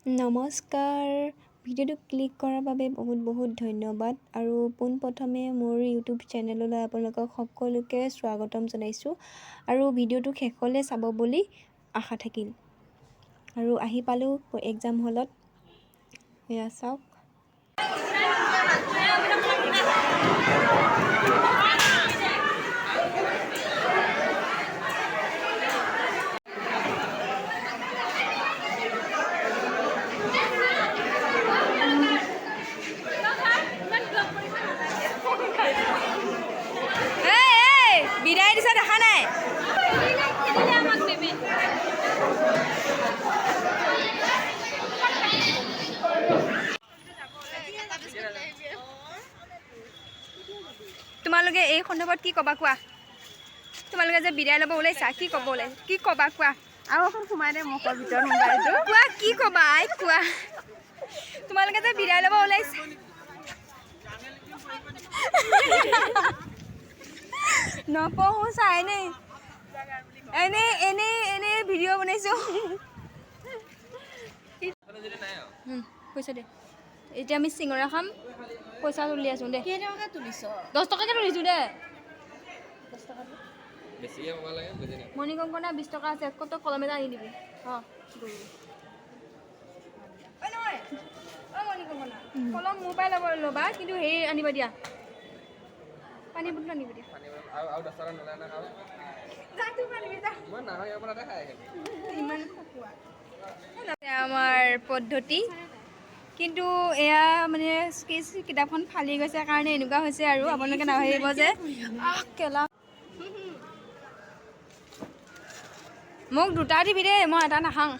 নমস্কাৰ ভিডিঅ'টো ক্লিক কৰাৰ বাবে বহুত বহুত ধন্যবাদ আৰু পোনপ্ৰথমে মোৰ ইউটিউব চেনেললৈ আপোনালোকক সকলোকে স্বাগতম জনাইছোঁ আৰু ভিডিঅ'টো শেষলৈ চাব বুলি আশা থাকিল আৰু আহি পালোঁ এক্সাম হলত এয়া চাওক বিদায় দিছে দেখা নাই তোমালোকে এই সন্দৰ্ভত কি ক'বা কোৱা তোমালোকে যে বিদায় ল'ব ওলাইছা কি ক'ব ওলাইছা কি ক'বা কোৱা আৰু এখন সোমাই দে মুখৰ ভিতৰত মোবাইলটো কোৱা কি ক'বা আই কোৱা তোমালোকে যে বিদায় ল'ব ওলাইছা নপঢ়ো চাই নে এনে ভিডিঅ' বনাইছোঁ পইচা দে এতিয়া আমি চিঙৰা খাম পইচা তুলি আছোঁ দে কেইটকা তুলিছ 10 টকাকৈ তুলিছোঁ দে 10 টকা বেছিয়ে হ'ব লাগে বুজি নাই মণি কংকনা 20 টকা আছে কত কলম এটা আনি দিবি অঁ নহয় অঁ মণি কংকনা কলম মোৰ পৰাই ল'বা কিন্তু হেৰি আনিবা দিয়া পানী বটল আনিব দিয়া আৰু 10 টকা নলয় না খাব যা তুমি আনিবি যা মই নাখাওঁ ইয়াৰ পৰা খাই আহিম ইমান খকুৱা আমাৰ পদ্ধতি কিন্তু এয়া মানে কিতাপখন ফালি গৈছে কাৰণে এনেকুৱা হৈছে আৰু আপোনালোকে নাভাবিব যে কেলা মোক দুটা দিবি দেই মই এটা নাখাওঁ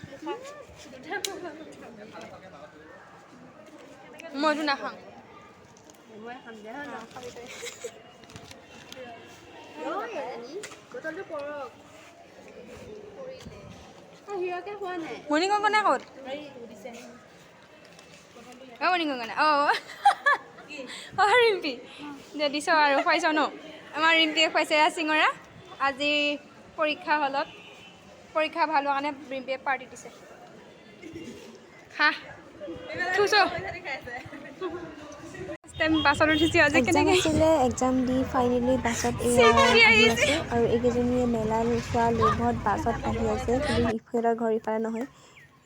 মইতো নাখাওঁ মণি কংকনা ক'ত অঁ মণি কংকনা অঁ ৰিম্পী দে দিছ আৰু খুৱাইছ ন আমাৰ ৰিম্পীয়ে খুৱাইছে চিঙৰা আজি পৰীক্ষা হলত পৰীক্ষা ভাল হোৱাৰ কাৰণে ৰিম্পীয়ে পাৰ্টি দিছে খা থুছো বাছত উঠিছোঁ আজি কেনেকৈ আছিলে এক্সাম দি ফাইনেলি বাছত আৰু এইকেইজনীয়ে মেলা চোৱা লোভত বাছত আহি আছে কিন্তু সিহঁতৰ ঘৰ ইফালে নহয়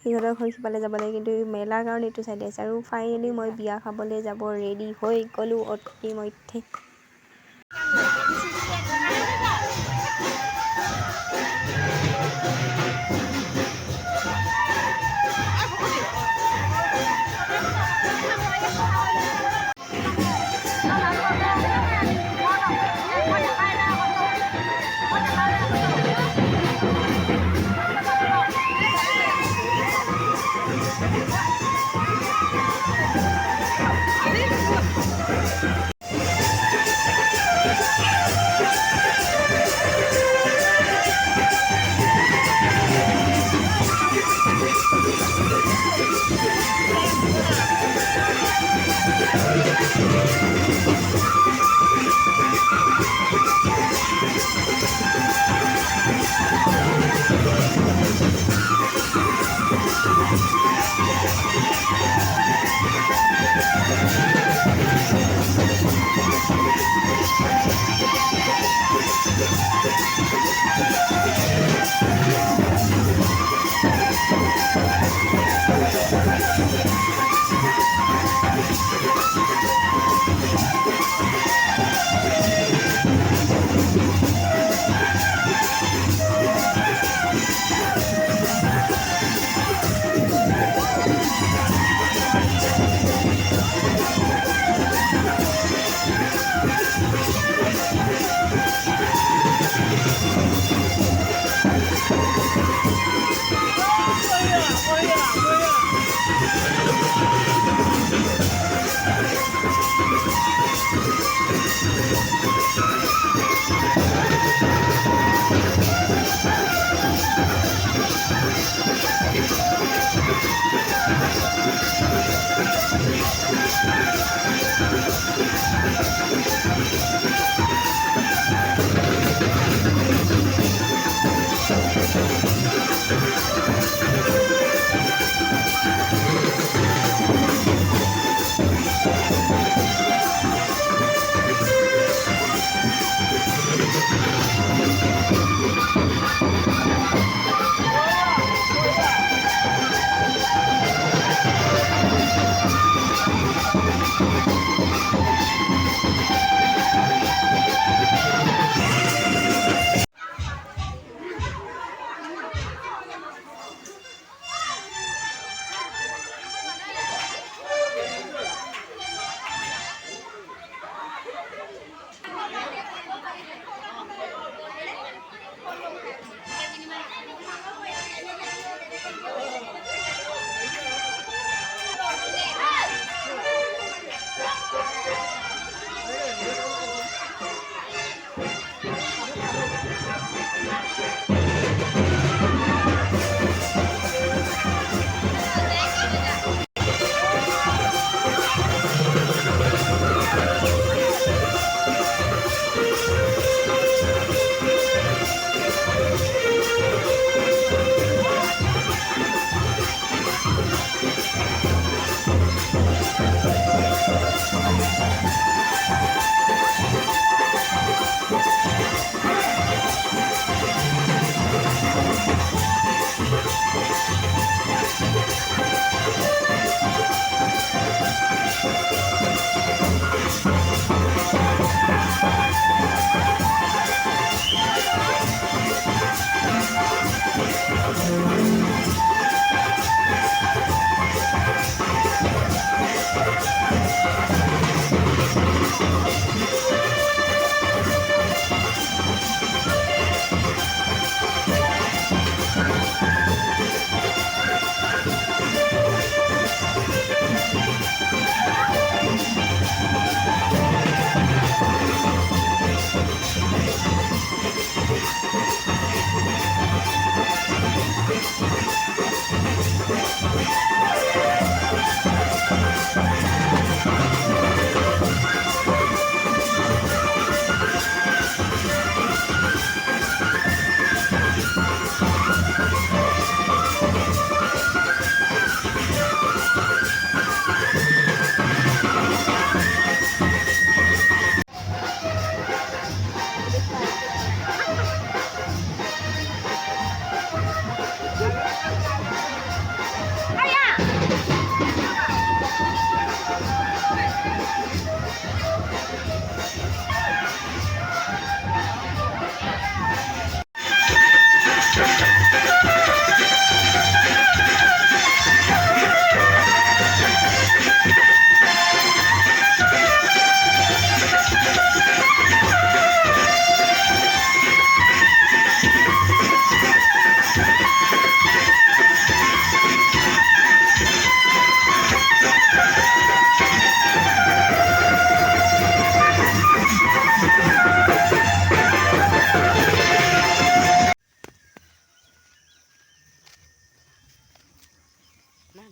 সিহঁতৰ ঘৰ সিফালে যাব লাগে কিন্তু মেলাৰ কাৰণে এইটো চাইডে আছে আৰু ফাইনেলি মই বিয়া খাবলৈ যাব ৰেডি হৈ গ'লোঁ ইতিমধ্যে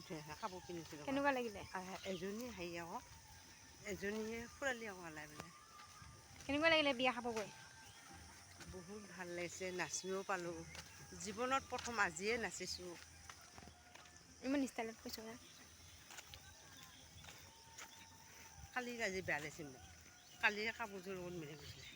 কাপোৰ পিন্ধিছিলোঁ কেনেকুৱা লাগিলে এজনী হেৰি আকৌ এজনীয়ে ফুৰালি আকৌ ওলাই পেলাই কেনেকুৱা লাগিলে বিয়া খাব গৈ বহুত ভাল লাগিছে নাচিও পালোঁ জীৱনত প্ৰথম আজিয়ে নাচিছোঁ ইমান ষ্টাইলত কৈছোঁ না কালি আজি বেয়া লাগিছে মোৰ কালিয়ে কাপোৰযোৰ লগত মিলি গৈছিলে